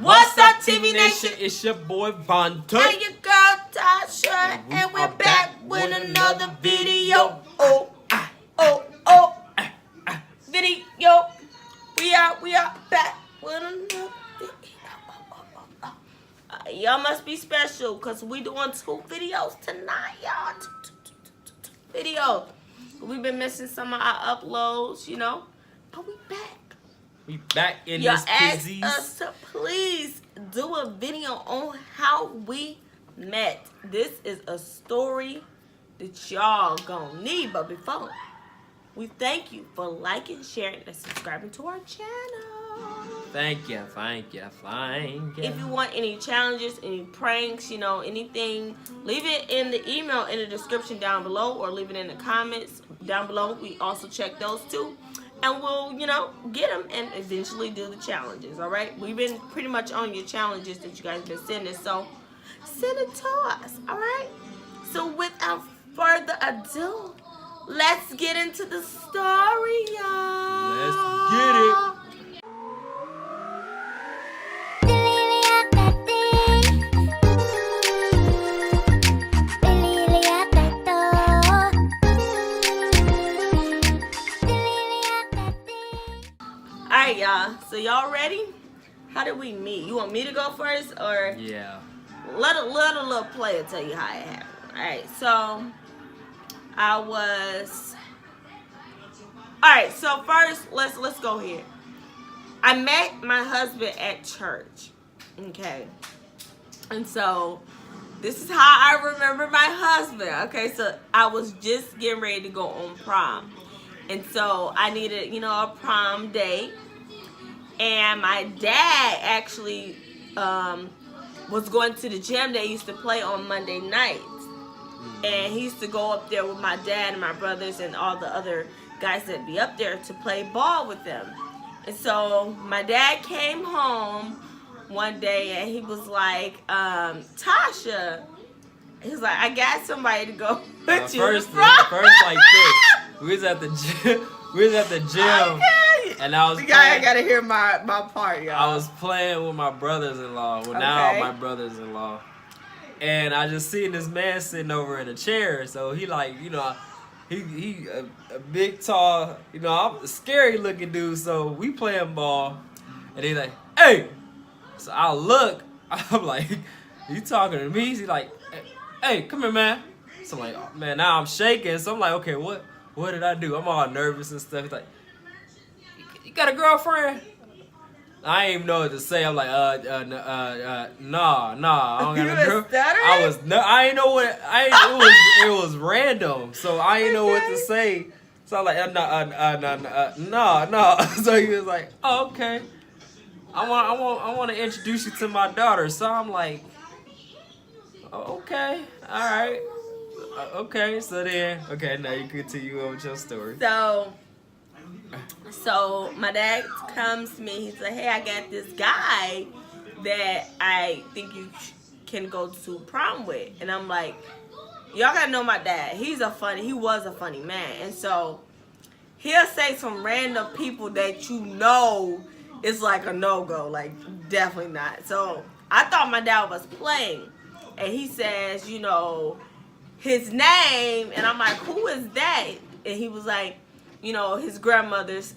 What's up, TV Nation? It's your boy Vontae. And your girl Tasha. And we're back with another video. Video. We are back with another video. Y'all must be special because we doing 2 videos tonight, y'all. 2 videos. We've been missing some of our uploads, you know, but we back. We back in Y'all this asked kizzies. us to please do a video on how we met. This is a story that y'all gonna need, but before we thank you for liking, sharing, and subscribing to our channel. Thank you. If you want any challenges, any pranks, you know, anything, leave it in the email in the description down below, or leave it in the comments down below. We also check those too. And we'll, you know, get them and eventually do the challenges, all right? We've been pretty much on your challenges that you guys have been sending, so send it to us, all right? So without further ado, let's get into the story, y'all. Let's get it. Alright, y'all. So y'all ready? How did we meet? You want me to go first, or Yeah. let a little player tell you how it happened? Alright, so I was. Alright, so first let's go here. I met my husband at church. Okay. And so this is how I remember my husband. Okay, so I was just getting ready to go on prom. And so I needed, you know, a prom date. And my dad actually was going to the gym they used to play on Monday nights. And he used to go up there with my dad and my brothers and all the other guys that be up there to play ball with them. And so my dad came home one day and he was like, Tasha, he's like, I got somebody to go with you. First like this. We was at the gym. Okay. And I was I gotta hear my part, y'all. I was playing with my brothers-in-law. Well, now my brothers-in-law. And I just seen this man sitting over in a chair. So he like, you know, he a big, tall, you know, I'm a scary looking dude. So we playing ball. And he like, hey. So I look. I'm like, you talking to me? He's like, hey, come here, man. So I'm like, oh, man, now I'm shaking. So I'm like, okay, what did I do? I'm all nervous and stuff. He's like, you got a girlfriend? I ain't even know what to say. I'm like, nah, I don't got a girlfriend. I ain't know what, it was random. So I ain't know what to say. So I'm like, no. So he was like, oh, okay. I want to introduce you to my daughter. So I'm like, oh, okay, all right. Okay, so then, now you continue on with your story. So my dad comes to me. He's like, hey, I got this guy that I think you can go to prom with. And I'm like, y'all gotta know my dad. He was a funny man. And so he'll say some random people that you know is like a no-go. Like, definitely not. So I thought my dad was playing. And he says, you know, his name. And I'm like, who is that? And he was like, you know, his grandmother's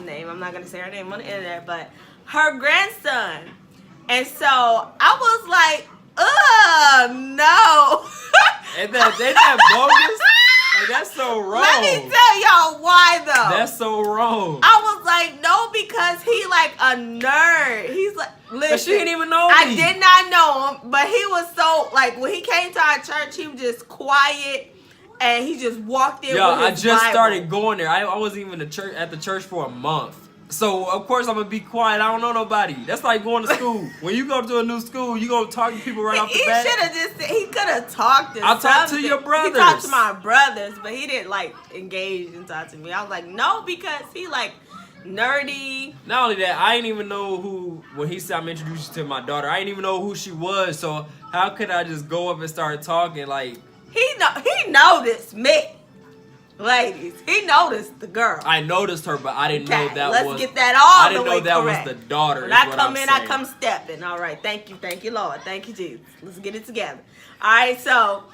name. I'm not going to say her name on the internet, but her grandson. And so I was like, no. Ain't that bogus? Like, that's so wrong. Let me tell y'all why, though. That's so wrong. I was like, no, because he like a nerd. He's like, listen. But she didn't even know me. I did not know him, but he was so, like, when he came to our church, he was just quiet. And he just walked in with his I just Bible. started going there. I wasn't even at the church for a month. So, of course, I'm going to be quiet. I don't know nobody. That's like going to school. When you go to a new school, you going to talk to people right off the bat. He should have just, he could have talked to I talked to your brothers. He talked to my brothers, but he didn't, like, engage and talk to me. I was like, no, because he, like, nerdy. Not only that, I didn't even know who, when he said I'm introduced you to my daughter, I didn't even know who she was. So, how could I just go up and start talking, like... He noticed me. Ladies, he noticed the girl. I noticed her, but I didn't know that Let's get that all I didn't the know way that correct. was the daughter. When I come in, I come stepping. All right, thank you, Lord, thank you, Jesus. Let's get it together. All right, so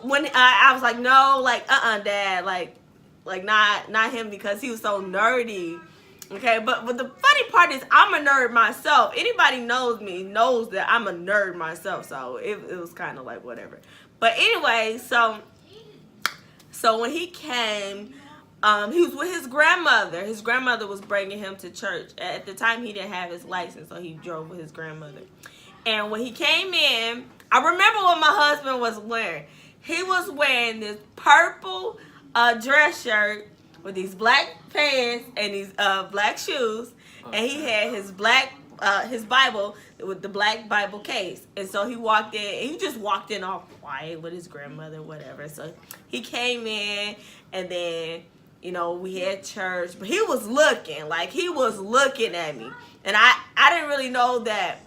when I was like, no, like, Dad, like not him, because he was so nerdy. Okay, but the funny part is I'm a nerd myself. Anybody knows me knows that I'm a nerd myself. So it was kind of like whatever. But anyway, so when he came, he was with his grandmother. His grandmother was bringing him to church. At the time, he didn't have his license, so he drove with his grandmother. And when he came in, I remember what my husband was wearing. He was wearing this purple dress shirt with these black pants and these black shoes, and he had his black his Bible with the black Bible case. And so he walked in. He just walked in all quiet with his grandmother, whatever. So he came in, and then we had church, but he was looking at me, and I didn't really know that.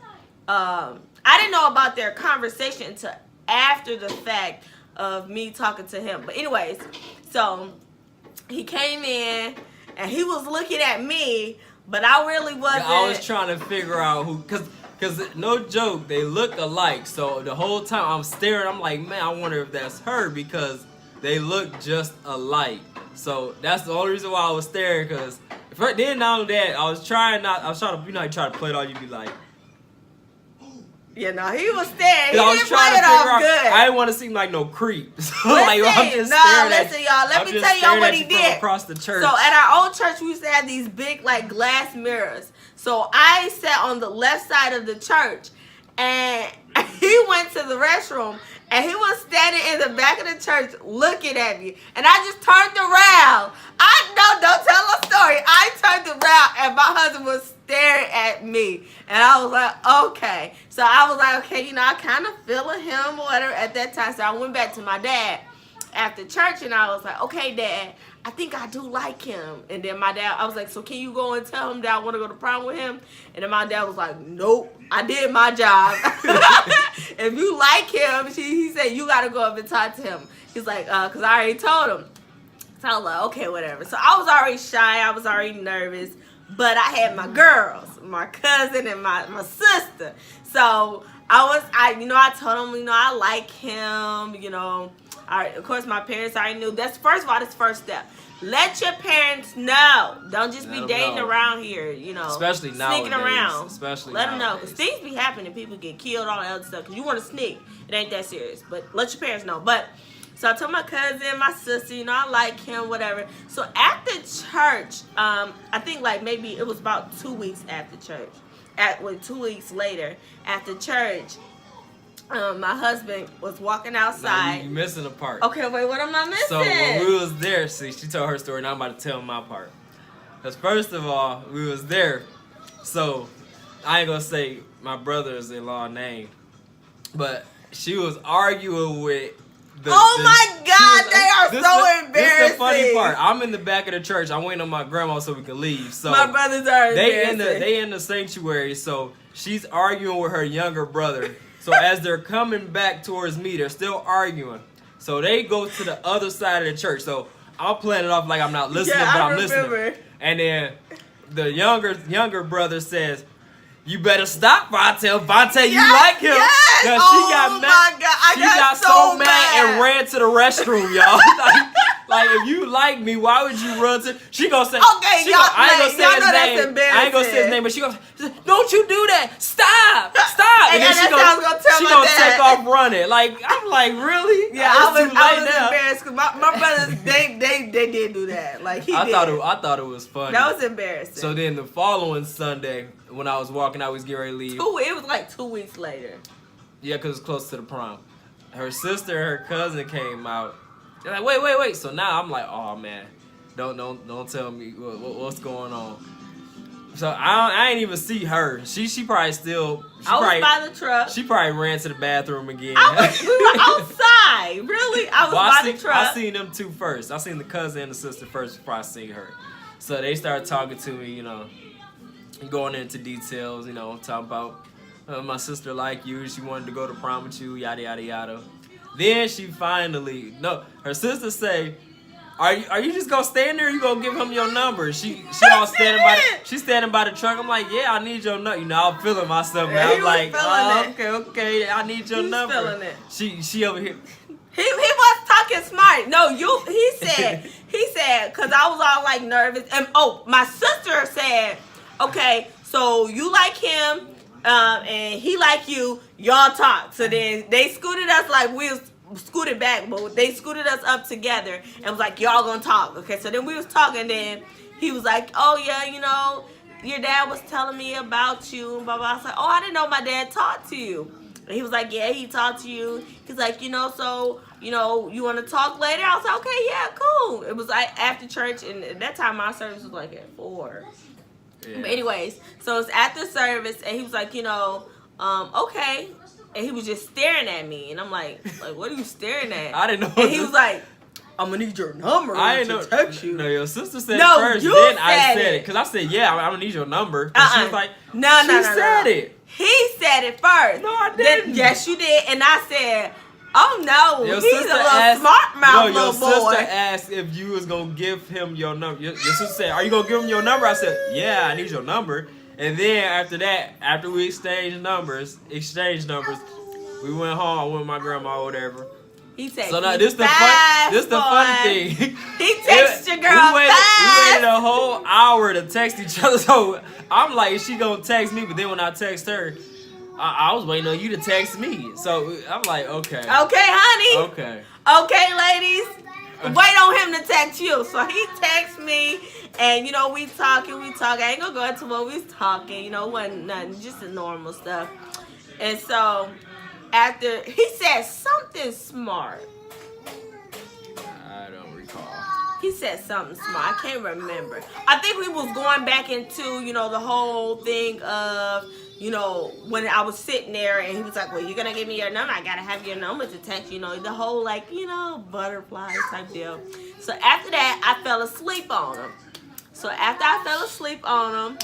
I didn't know about their conversation until after the fact of me talking to him. But anyways, so he came in and he was looking at me, but I really wasn't. I was trying to figure out who, cause no joke, they look alike. So the whole time I'm staring, I'm like, man, I wonder if that's her, because they look just alike. So that's the only reason why I was staring. Cause then not only that, I was trying to, you know, how you try to play it off, you be like. He was staring. He I was didn't trying play to it off figure out, good. I didn't want to seem like no creep. So Listen, like, I'm just staring listen, y'all. Let me tell y'all what he did. Across the church. So at our old church, we used to have these big like glass mirrors. So I sat on the left side of the church, and he went to the restroom, and he was standing in the back of the church looking at me, and I just turned around. Don't tell a story. I turned around, and my husband was staring at me, and I was like, okay. So I was like, okay, I kind of feeling him or whatever at that time. So I went back to my dad after church, and I was like, okay, Dad, I think I do like him. And then my dad, I was like, so can you go and tell him that I want to go to prom with him? And then my dad was like, nope, I did my job. If you like him, he said, you got to go up and talk to him. He's like, because I already told him. So I was like, okay, whatever. So I was already shy. I was already nervous. But I had my girls, my cousin and my sister. So I told him, I like him, of course, my parents already knew. That's, first of all, that's the first step. Let your parents know. Don't just be dating around here, Especially nowadays. Sneaking around. Especially let them know. nowadays. Because things be happening. People get killed, all that other stuff. Because you want to sneak. It ain't that serious. But let your parents know. But, so I told my cousin, my sister, I like him, whatever. So after church, I think like maybe it was about 2 weeks after church. 2 weeks later, after church, my husband was walking outside. You missing a part. Okay, wait, what am I missing? So when we was there, see, she told her story, and I'm about to tell my part. Because first of all, we was there, so I ain't gonna say my brother's-in-law name, but she was arguing with my God, they are so embarrassing. This is the funny part. I'm in the back of the church. I'm waiting on my grandma so we can leave. So my brothers are embarrassing. They in the sanctuary, so she's arguing with her younger brother. So as they're coming back towards me, they're still arguing. So they go to the other side of the church. So I'm playing it off like I'm not listening, but I'm listening. And then the younger brother says, you better stop, I tell Vontae you like him. Yes. Cause she got mad. My God. She got so mad and ran to the restroom, y'all. like if you like me, why would you run to? She gonna say, okay, I ain't gonna say his name. I ain't gonna say his name, but she gonna say, don't you do that? Stop. And then she gonna take off running. Like I'm like, really? Yeah, I was embarrassed because my brothers they did do that. Like I thought it was funny. That was embarrassing. So then the following Sunday, when I was walking out, we was getting ready to leave. It was like 2 weeks later. Yeah, because it's close to the prom. Her sister and her cousin came out. They're like, wait. So now I'm like, oh man, don't tell me what's going on. So I ain't even see her. She probably still. I was by the truck. She probably ran to the bathroom again. We were outside. Really? I was by the truck. I seen them two first. I seen the cousin and the sister first before I seen her. So they started talking to me, going into details, talking about my sister like you, she wanted to go to prom with you, yada yada yada. Then she finally, her sister say, Are you just gonna stand there? Or you gonna give him your number? She all standing by she's standing by the truck. I'm like, yeah, I need your number. You know, I'm feeling myself now. I'm like, oh, okay, I need your number. Feeling it. She over here. He was talking smart. No, he said, because I was all like nervous. And my sister said, okay, so you like him, and he like you, y'all talk. So then they scooted us like we was scooted back, but they scooted us up together and was like, y'all gonna talk. Okay, so then we was talking, then he was like, oh yeah, you know, your dad was telling me about you, blah blah. I was like, oh, I didn't know my dad talked to you. And he was like, yeah, he talked to you. He's like, you know, so, you know, you want to talk later? I was like, okay, yeah, cool. It was like after church, and at that time my service was like at 4. Yeah. But anyways, so it's after service, and he was like, you know, okay. And he was just staring at me, and I'm like, what are you staring at? I didn't know. And he was like, I'm gonna need your number. I didn't know. Text you. No, your sister said it first. Then I said it because I said, yeah, I'm gonna need your number. And she was like, no. She said it. He said it first. No, I didn't. Yes, you did. And I said, oh no, your he's a little smart mouth little boy. Your sister asked if you was gonna give him your number. Your sister said, are you gonna give him your number? I said, yeah, I need your number. And then after that, after we exchanged numbers, we went home. I went with my grandma or whatever. He said, so now this the funny thing. He texted your girl we waited a whole hour to text each other. So I'm like, is she gonna text me? But then when I text her, I was waiting on you to text me. So I'm like, okay. Okay, honey. Okay. Okay, ladies. Wait on him to text you. So he texts me, and you know, we talking. I ain't gonna go into what we was talking. You know, wasn't nothing, just the normal stuff. And so after he said something smart. I don't recall. He said something smart. I can't remember. I think we was going back into, you know, the whole thing of, you know, when I was sitting there and he was like, well, you're going to give me your number. I got to have your number to text, you know, the whole like, you know, butterfly type deal. So after that, I fell asleep on him. So after I fell asleep on him,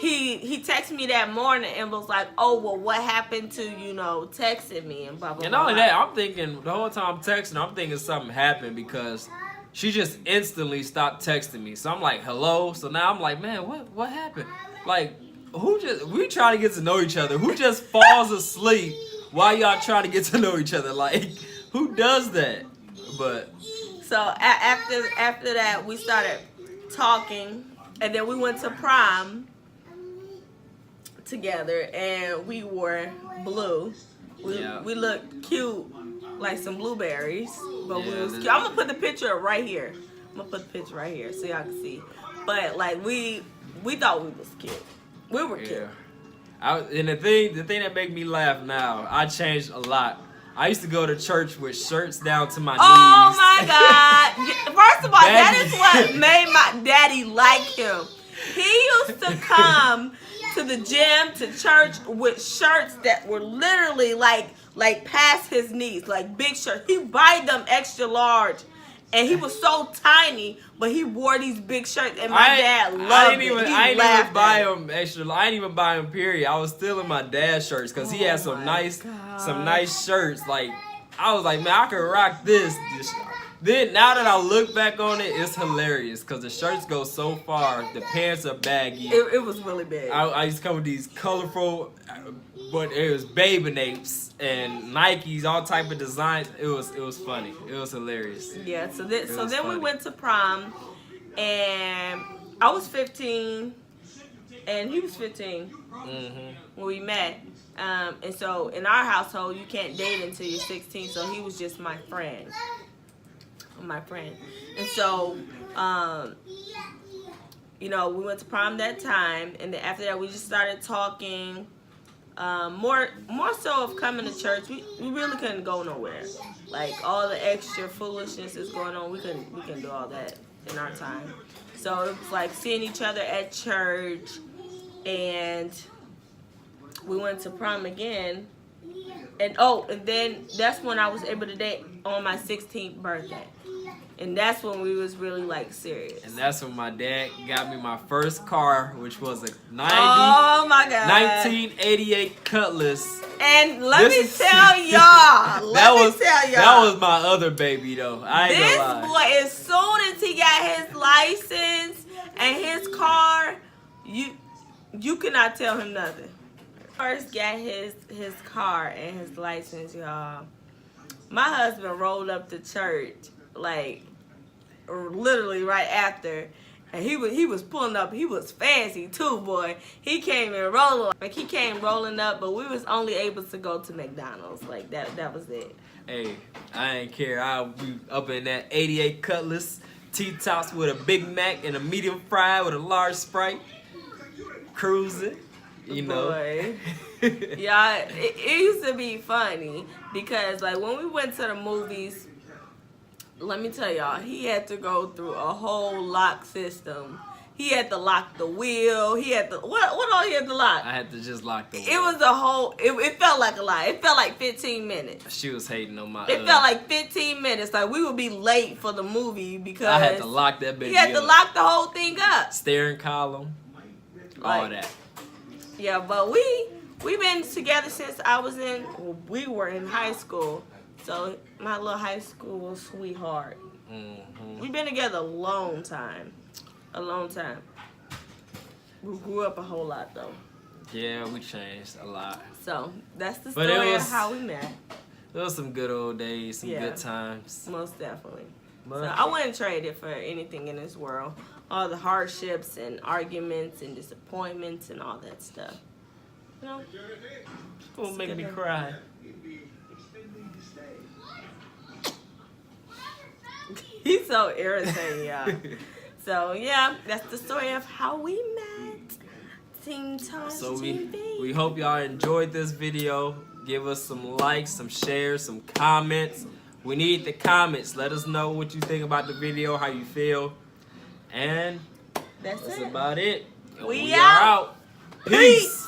he texted me that morning and was like, oh, well, what happened to, you know, texting me and blah, blah, blah. And not only that, I'm thinking, the whole time I'm texting, I'm thinking something happened because she just instantly stopped texting me. So I'm like, hello? So now I'm like, man, what happened? Like, we trying to get to know each other. Who just falls asleep while y'all trying to get to know each other? Like, who does that? But. So after that, we started talking. And then we went to prom together, and we wore blue. We looked cute, like some blueberries, but we was cute. I'm gonna put the picture right here. So y'all can see. But like we thought we was cute. We were cute. And the thing that make me laugh now, I changed a lot. I used to go to church with shirts down to my knees. Oh my God. First of all, that is what made my daddy like him. He used to come to the gym, to church with shirts that were literally like past his knees, like big shirts. He buy them extra large. And he was so tiny, but he wore these big shirts, and my dad loved it. I didn't even buy him extra. I didn't even buy him period. I was still in my dad's shirts because he had some nice shirts. Like I was like, man, I could rock this. Then now that I look back on it, it's hilarious because the shirts go so far. The pants are baggy. It was really big. I used to come with these colorful, but it was Baby Napes and Nikes, all type of designs. It was funny. It was hilarious. Yeah. So then we went to prom, and I was 15, and he was 15 when we met. And so in our household, you can't date until you're 16. So he was just my friend. And so you know, we went to prom that time, and then after that we just started talking, more so of coming to church. We really couldn't go nowhere. Like all the extra foolishness is going on, we couldn't do all that in our time. So it was like seeing each other at church, and we went to prom again. And then that's when I was able to date on my 16th birthday. And that's when we was really like serious. And that's when my dad got me my first car, which was a 1988 Cutlass And let me tell y'all. That was my other baby though. I ain't gonna lie. This boy, as soon as he got his license and his car, you cannot tell him nothing. First got his car and his license, y'all. My husband rolled up to church like literally right after. And he was pulling up. He was fancy too, boy. He came in rolling. Like he came rolling up, but we was only able to go to McDonald's. Like that was it. Hey, I ain't care. I'll be up in that 88 Cutlass, T-tops with a Big Mac and a medium fry with a large Sprite. Cruising, you know. Boy. Yeah, it used to be funny because like when we went to the movies, let me tell y'all, he had to go through a whole lock system. He had to lock the wheel. He had to what all he had to lock? I had to just lock the wheel. It was a whole. It felt like a lot. It felt like 15 minutes. She was hating on my. It felt like 15 minutes. Like we would be late for the movie because I had to lock that baby. He had to lock the whole thing up. Steering column, all that. Yeah, but we've been together since we were in high school. So my little high school sweetheart. Mm-hmm. We've been together a long time. A long time. We grew up a whole lot though. Yeah, we changed a lot. So that's the story of how we met. It was some good old days, some good times. Most definitely. So I wouldn't trade it for anything in this world. All the hardships and arguments and disappointments and all that stuff. You know? It's gonna make me cry. He's so irritating, y'all. So yeah, that's the story of how we met. Team Tosh TV. We hope y'all enjoyed this video. Give us some likes, some shares, some comments. We need the comments. Let us know what you think about the video, how you feel. And that's about it. We are out. Peace.